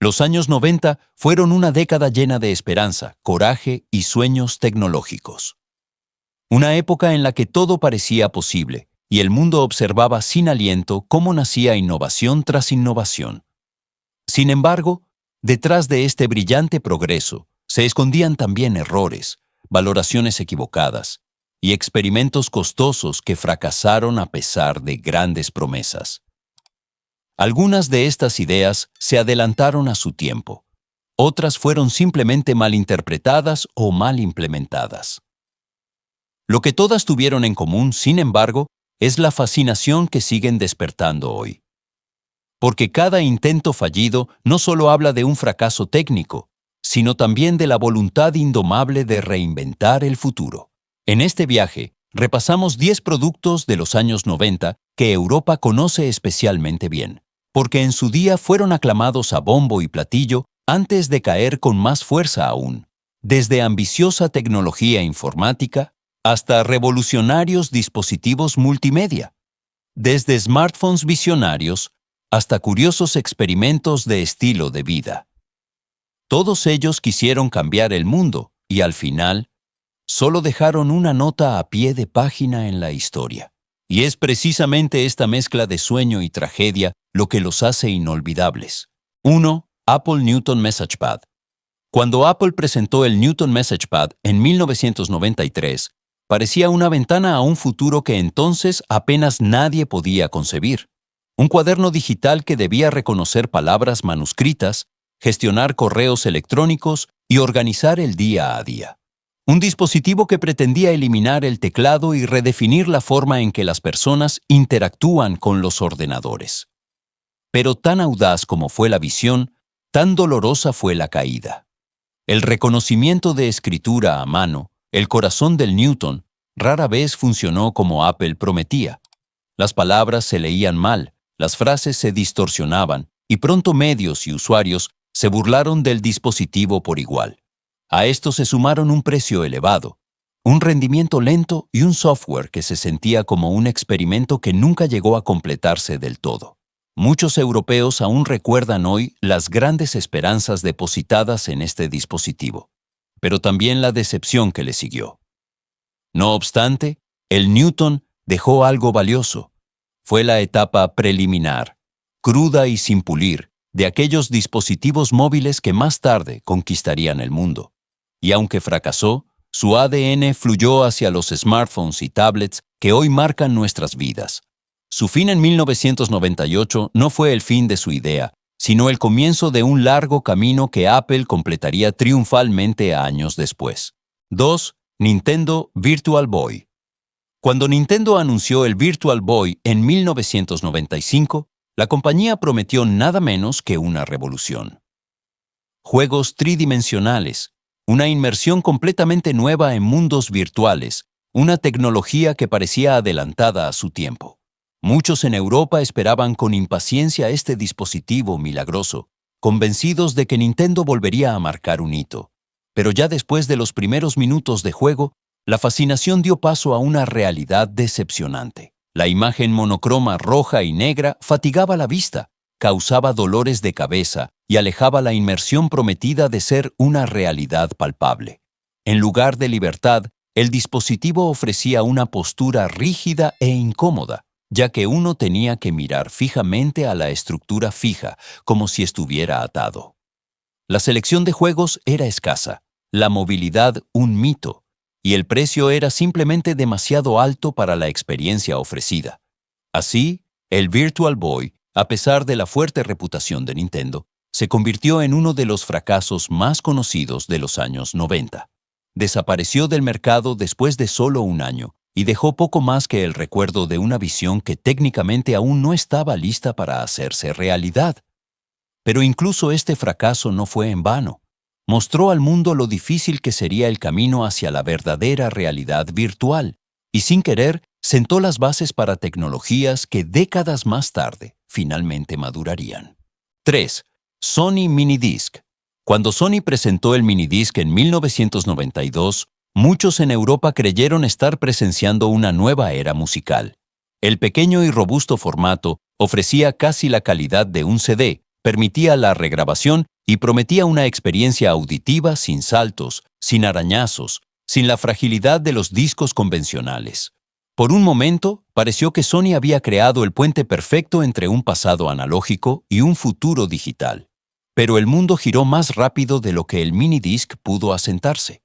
Los años 90 fueron una década llena de esperanza, coraje y sueños tecnológicos. Una época en la que todo parecía posible y el mundo observaba sin aliento cómo nacía innovación tras innovación. Sin embargo, detrás de este brillante progreso se escondían también errores, valoraciones equivocadas y experimentos costosos que fracasaron a pesar de grandes promesas. Algunas de estas ideas se adelantaron a su tiempo. Otras fueron simplemente mal interpretadas o mal implementadas. Lo que todas tuvieron en común, sin embargo, es la fascinación que siguen despertando hoy. Porque cada intento fallido no solo habla de un fracaso técnico, sino también de la voluntad indomable de reinventar el futuro. En este viaje, repasamos 10 productos de los años 90 que Europa conoce especialmente bien, porque en su día fueron aclamados a bombo y platillo antes de caer con más fuerza aún, desde ambiciosa tecnología informática hasta revolucionarios dispositivos multimedia, desde smartphones visionarios hasta curiosos experimentos de estilo de vida. Todos ellos quisieron cambiar el mundo y al final, solo dejaron una nota a pie de página en la historia. Y es precisamente esta mezcla de sueño y tragedia lo que los hace inolvidables. 1. Apple Newton MessagePad. Cuando Apple presentó el Newton MessagePad en 1993, parecía una ventana a un futuro que entonces apenas nadie podía concebir. Un cuaderno digital que debía reconocer palabras manuscritas, gestionar correos electrónicos y organizar el día a día. Un dispositivo que pretendía eliminar el teclado y redefinir la forma en que las personas interactúan con los ordenadores. Pero tan audaz como fue la visión, tan dolorosa fue la caída. El reconocimiento de escritura a mano, el corazón del Newton, rara vez funcionó como Apple prometía. Las palabras se leían mal, las frases se distorsionaban y pronto medios y usuarios se burlaron del dispositivo por igual. A esto se sumaron un precio elevado, un rendimiento lento y un software que se sentía como un experimento que nunca llegó a completarse del todo. Muchos europeos aún recuerdan hoy las grandes esperanzas depositadas en este dispositivo, pero también la decepción que le siguió. No obstante, el Newton dejó algo valioso. Fue la etapa preliminar, cruda y sin pulir, de aquellos dispositivos móviles que más tarde conquistarían el mundo. Y aunque fracasó, su ADN fluyó hacia los smartphones y tablets que hoy marcan nuestras vidas. Su fin en 1998 no fue el fin de su idea, sino el comienzo de un largo camino que Apple completaría triunfalmente años después. 2. Nintendo Virtual Boy. Cuando Nintendo anunció el Virtual Boy en 1995, la compañía prometió nada menos que una revolución. Juegos tridimensionales, una inmersión completamente nueva en mundos virtuales, una tecnología que parecía adelantada a su tiempo. Muchos en Europa esperaban con impaciencia este dispositivo milagroso, convencidos de que Nintendo volvería a marcar un hito. Pero ya después de los primeros minutos de juego, la fascinación dio paso a una realidad decepcionante. La imagen monocroma roja y negra fatigaba la vista, causaba dolores de cabeza y alejaba la inmersión prometida de ser una realidad palpable. En lugar de libertad, el dispositivo ofrecía una postura rígida e incómoda, ya que uno tenía que mirar fijamente a la estructura fija, como si estuviera atado. La selección de juegos era escasa, la movilidad un mito, y el precio era simplemente demasiado alto para la experiencia ofrecida. Así, el Virtual Boy, a pesar de la fuerte reputación de Nintendo, se convirtió en uno de los fracasos más conocidos de los años 90. Desapareció del mercado después de solo un año y dejó poco más que el recuerdo de una visión que técnicamente aún no estaba lista para hacerse realidad. Pero incluso este fracaso no fue en vano. Mostró al mundo lo difícil que sería el camino hacia la verdadera realidad virtual, y sin querer sentó las bases para tecnologías que décadas más tarde finalmente madurarían. 3. Sony Minidisc. Cuando Sony presentó el Minidisc en 1992, muchos en Europa creyeron estar presenciando una nueva era musical. El pequeño y robusto formato ofrecía casi la calidad de un CD, permitía la regrabación y prometía una experiencia auditiva sin saltos, sin arañazos, sin la fragilidad de los discos convencionales. Por un momento, pareció que Sony había creado el puente perfecto entre un pasado analógico y un futuro digital. Pero el mundo giró más rápido de lo que el minidisc pudo asentarse.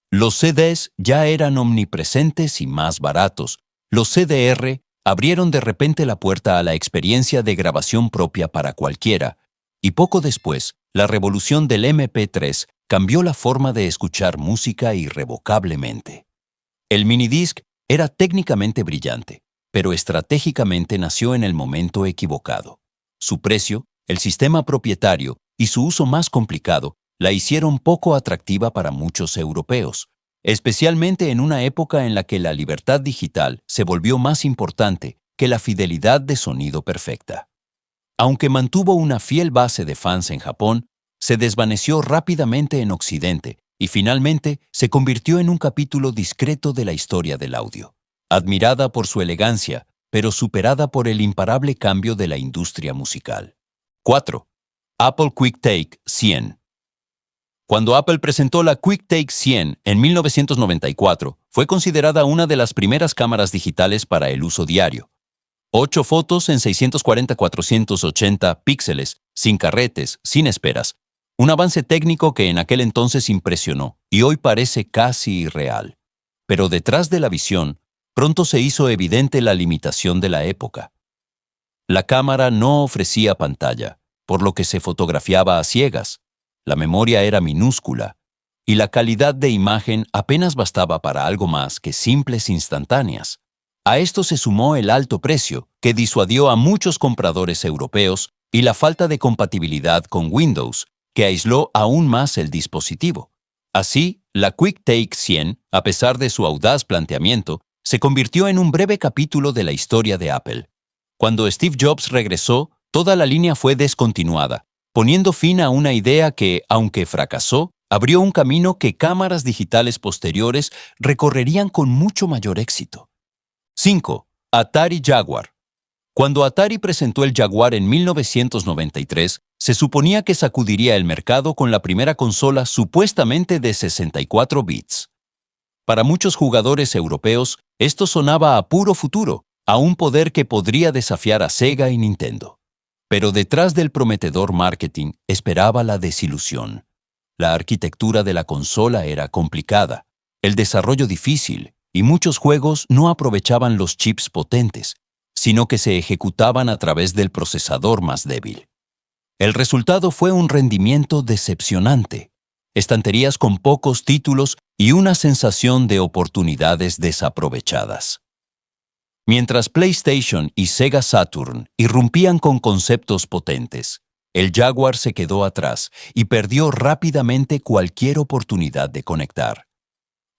Los CDs ya eran omnipresentes y más baratos. Los CDR abrieron de repente la puerta a la experiencia de grabación propia para cualquiera, y poco después, la revolución del MP3 cambió la forma de escuchar música irrevocablemente. El minidisc era técnicamente brillante, pero estratégicamente nació en el momento equivocado. Su precio, el sistema propietario y su uso más complicado la hicieron poco atractiva para muchos europeos, especialmente en una época en la que la libertad digital se volvió más importante que la fidelidad de sonido perfecta. Aunque mantuvo una fiel base de fans en Japón, se desvaneció rápidamente en Occidente y finalmente se convirtió en un capítulo discreto de la historia del audio, admirada por su elegancia, pero superada por el imparable cambio de la industria musical. 4. Apple QuickTake 100. Cuando Apple presentó la QuickTake 100 en 1994, fue considerada una de las primeras cámaras digitales para el uso diario. 8 fotos en 640x480 píxeles, sin carretes, sin esperas. Un avance técnico que en aquel entonces impresionó y hoy parece casi irreal. Pero detrás de la visión, pronto se hizo evidente la limitación de la época. La cámara no ofrecía pantalla, por lo que se fotografiaba a ciegas. La memoria era minúscula y la calidad de imagen apenas bastaba para algo más que simples instantáneas. A esto se sumó el alto precio, que disuadió a muchos compradores europeos, y la falta de compatibilidad con Windows, que aisló aún más el dispositivo. Así, la QuickTake 100, a pesar de su audaz planteamiento, se convirtió en un breve capítulo de la historia de Apple. Cuando Steve Jobs regresó, toda la línea fue descontinuada, poniendo fin a una idea que, aunque fracasó, abrió un camino que cámaras digitales posteriores recorrerían con mucho mayor éxito. 5. Atari Jaguar. Cuando Atari presentó el Jaguar en 1993, se suponía que sacudiría el mercado con la primera consola supuestamente de 64 bits. Para muchos jugadores europeos, esto sonaba a puro futuro, a un poder que podría desafiar a Sega y Nintendo. Pero detrás del prometedor marketing esperaba la desilusión. La arquitectura de la consola era complicada, el desarrollo difícil, y muchos juegos no aprovechaban los chips potentes, sino que se ejecutaban a través del procesador más débil. El resultado fue un rendimiento decepcionante, estanterías con pocos títulos y una sensación de oportunidades desaprovechadas. Mientras PlayStation y Sega Saturn irrumpían con conceptos potentes, el Jaguar se quedó atrás y perdió rápidamente cualquier oportunidad de conectar.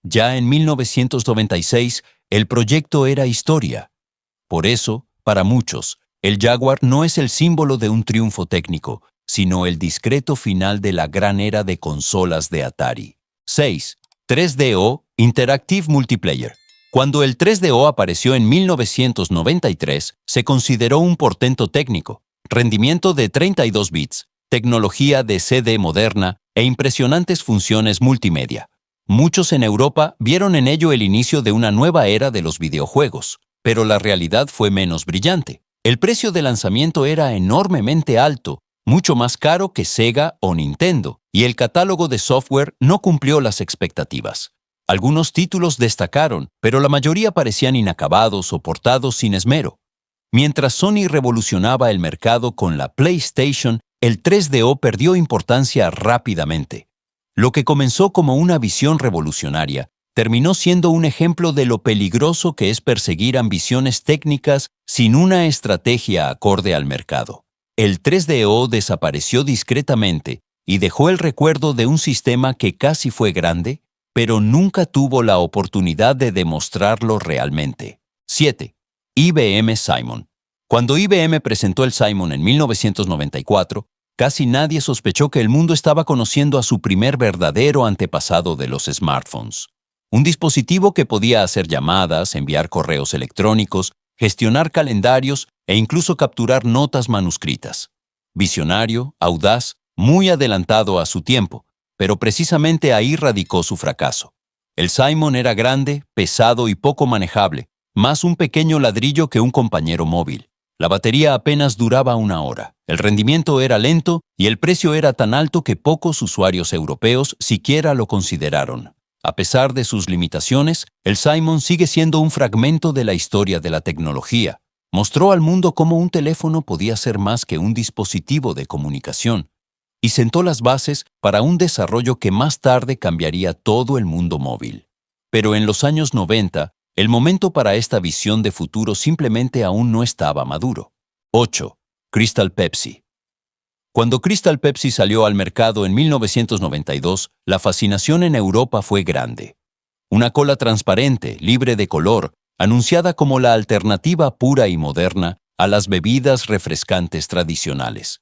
Ya en 1996, el proyecto era historia. Por eso, para muchos, el Jaguar no es el símbolo de un triunfo técnico, sino el discreto final de la gran era de consolas de Atari. 6. 3DO Interactive Multiplayer. Cuando el 3DO apareció en 1993, se consideró un portento técnico, rendimiento de 32 bits, tecnología de CD moderna e impresionantes funciones multimedia. Muchos en Europa vieron en ello el inicio de una nueva era de los videojuegos, pero la realidad fue menos brillante. El precio de lanzamiento era enormemente alto, mucho más caro que Sega o Nintendo, y el catálogo de software no cumplió las expectativas. Algunos títulos destacaron, pero la mayoría parecían inacabados o portados sin esmero. Mientras Sony revolucionaba el mercado con la PlayStation, el 3DO perdió importancia rápidamente. Lo que comenzó como una visión revolucionaria, terminó siendo un ejemplo de lo peligroso que es perseguir ambiciones técnicas sin una estrategia acorde al mercado. El 3DO desapareció discretamente y dejó el recuerdo de un sistema que casi fue grande, pero nunca tuvo la oportunidad de demostrarlo realmente. 7. IBM Simon. Cuando IBM presentó el Simon en 1994, casi nadie sospechó que el mundo estaba conociendo a su primer verdadero antepasado de los smartphones. Un dispositivo que podía hacer llamadas, enviar correos electrónicos, gestionar calendarios e incluso capturar notas manuscritas. Visionario, audaz, muy adelantado a su tiempo, pero precisamente ahí radicó su fracaso. El Simon era grande, pesado y poco manejable, más un pequeño ladrillo que un compañero móvil. La batería apenas duraba 1 hora, el rendimiento era lento y el precio era tan alto que pocos usuarios europeos siquiera lo consideraron. A pesar de sus limitaciones, el Simon sigue siendo un fragmento de la historia de la tecnología. Mostró al mundo cómo un teléfono podía ser más que un dispositivo de comunicación y sentó las bases para un desarrollo que más tarde cambiaría todo el mundo móvil. Pero en los años 90, el momento para esta visión de futuro simplemente aún no estaba maduro. 8. Crystal Pepsi. Cuando Crystal Pepsi salió al mercado en 1992, la fascinación en Europa fue grande. Una cola transparente, libre de color, anunciada como la alternativa pura y moderna a las bebidas refrescantes tradicionales.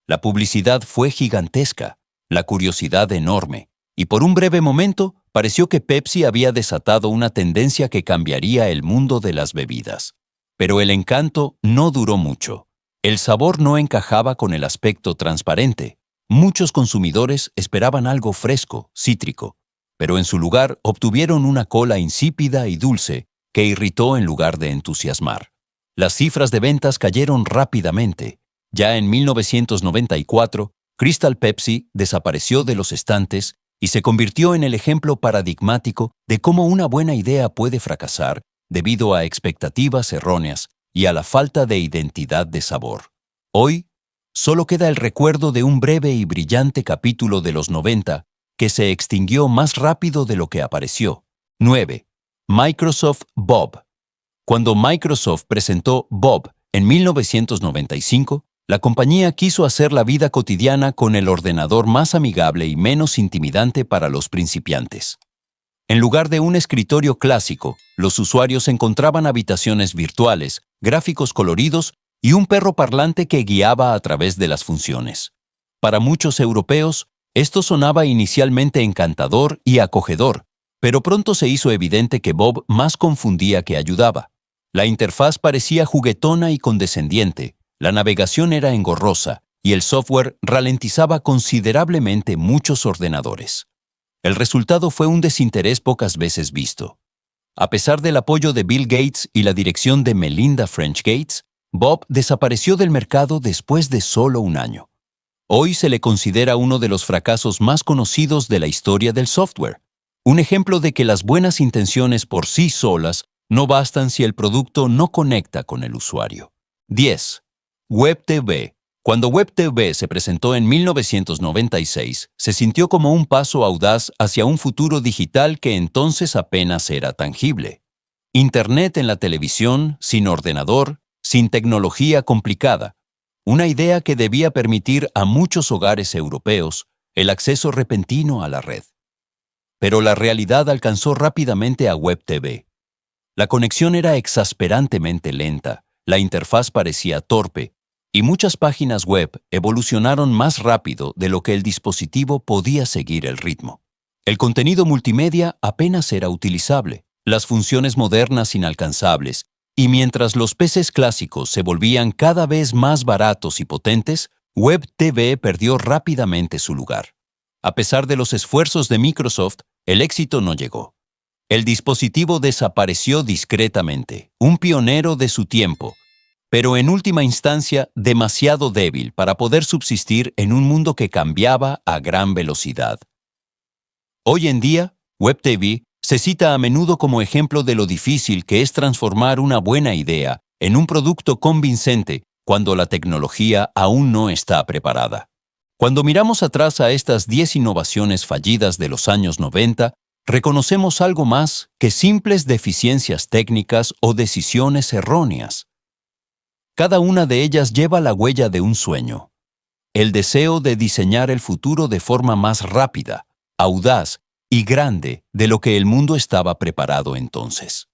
La publicidad fue gigantesca, la curiosidad enorme, y por un breve momento pareció que Pepsi había desatado una tendencia que cambiaría el mundo de las bebidas. Pero el encanto no duró mucho. El sabor no encajaba con el aspecto transparente. Muchos consumidores esperaban algo fresco, cítrico, pero en su lugar obtuvieron una cola insípida y dulce que irritó en lugar de entusiasmar. Las cifras de ventas cayeron rápidamente. Ya en 1994, Crystal Pepsi desapareció de los estantes y se convirtió en el ejemplo paradigmático de cómo una buena idea puede fracasar debido a expectativas erróneas y a la falta de identidad de sabor. Hoy, solo queda el recuerdo de un breve y brillante capítulo de los 90 que se extinguió más rápido de lo que apareció. 9. Microsoft Bob. Cuando Microsoft presentó Bob en 1995, la compañía quiso hacer la vida cotidiana con el ordenador más amigable y menos intimidante para los principiantes. En lugar de un escritorio clásico, los usuarios encontraban habitaciones virtuales, gráficos coloridos y un perro parlante que guiaba a través de las funciones. Para muchos europeos, esto sonaba inicialmente encantador y acogedor, pero pronto se hizo evidente que Bob más confundía que ayudaba. La interfaz parecía juguetona y condescendiente, la navegación era engorrosa y el software ralentizaba considerablemente muchos ordenadores. El resultado fue un desinterés pocas veces visto. A pesar del apoyo de Bill Gates y la dirección de Melinda French Gates, Bob desapareció del mercado después de solo 1 año. Hoy se le considera uno de los fracasos más conocidos de la historia del software, un ejemplo de que las buenas intenciones por sí solas no bastan si el producto no conecta con el usuario. 10. Web TV. Cuando Web TV se presentó en 1996, se sintió como un paso audaz hacia un futuro digital que entonces apenas era tangible. Internet en la televisión, sin ordenador, sin tecnología complicada. Una idea que debía permitir a muchos hogares europeos el acceso repentino a la red. Pero la realidad alcanzó rápidamente a Web TV. La conexión era exasperantemente lenta, la interfaz parecía torpe, y muchas páginas web evolucionaron más rápido de lo que el dispositivo podía seguir el ritmo. El contenido multimedia apenas era utilizable, las funciones modernas inalcanzables, y mientras los PCs clásicos se volvían cada vez más baratos y potentes, Web TV perdió rápidamente su lugar. A pesar de los esfuerzos de Microsoft, el éxito no llegó. El dispositivo desapareció discretamente, un pionero de su tiempo, pero en última instancia demasiado débil para poder subsistir en un mundo que cambiaba a gran velocidad. Hoy en día, Web TV se cita a menudo como ejemplo de lo difícil que es transformar una buena idea en un producto convincente cuando la tecnología aún no está preparada. Cuando miramos atrás a estas 10 innovaciones fallidas de los años 90, reconocemos algo más que simples deficiencias técnicas o decisiones erróneas. Cada una de ellas lleva la huella de un sueño, el deseo de diseñar el futuro de forma más rápida, audaz y grande de lo que el mundo estaba preparado entonces.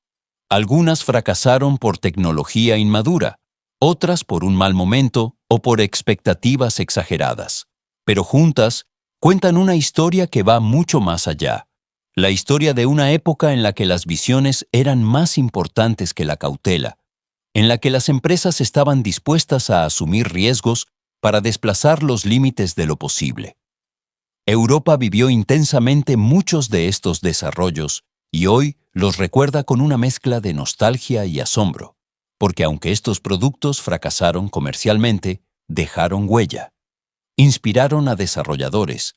Algunas fracasaron por tecnología inmadura, otras por un mal momento o por expectativas exageradas, pero juntas cuentan una historia que va mucho más allá. La historia de una época en la que las visiones eran más importantes que la cautela, en la que las empresas estaban dispuestas a asumir riesgos para desplazar los límites de lo posible. Europa vivió intensamente muchos de estos desarrollos y hoy los recuerda con una mezcla de nostalgia y asombro, porque aunque estos productos fracasaron comercialmente, dejaron huella. Inspiraron a desarrolladores,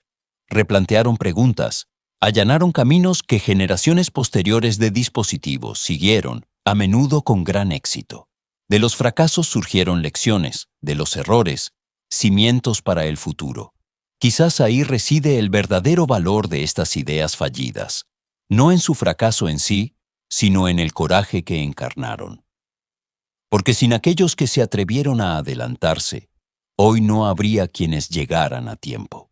replantearon preguntas, allanaron caminos que generaciones posteriores de dispositivos siguieron, a menudo con gran éxito. De los fracasos surgieron lecciones, de los errores, cimientos para el futuro. Quizás ahí reside el verdadero valor de estas ideas fallidas, no en su fracaso en sí, sino en el coraje que encarnaron. Porque sin aquellos que se atrevieron a adelantarse, hoy no habría quienes llegaran a tiempo.